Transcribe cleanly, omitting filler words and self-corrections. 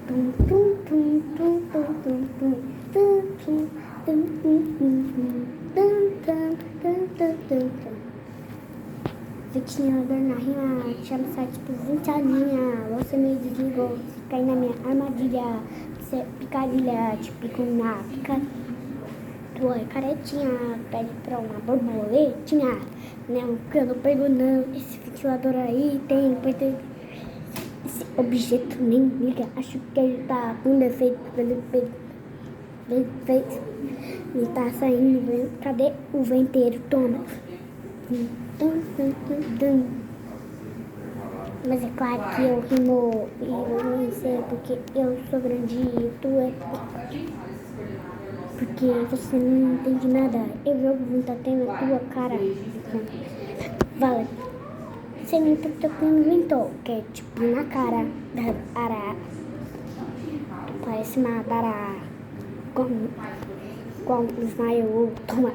Tum, tum, tum, tum, tum, tum, tum, tum, tum, tum, tum, tum, tum, tum, tum, tum. Vitilador na rima, chama o site por 20 linha. Você me desligou, se cair na minha armadilha. Você picadilha, te pico na pica. Tua caretinha, pede pra uma borboletinha. Não, que eu não pego não. Esse ventilador aí tem esse objeto nem liga. Acho que ele tá com defeito. Ele tá saindo. Cadê o venteiro? Toma. Mas é claro que eu rimo e eu não sei porque eu sou grande e tu é porque você não entende nada. Eu jogo tendo na tua cara. Vale. Você me inventou, que é tipo na cara da ara. Parece uma dara. Com o Ismael. Toma.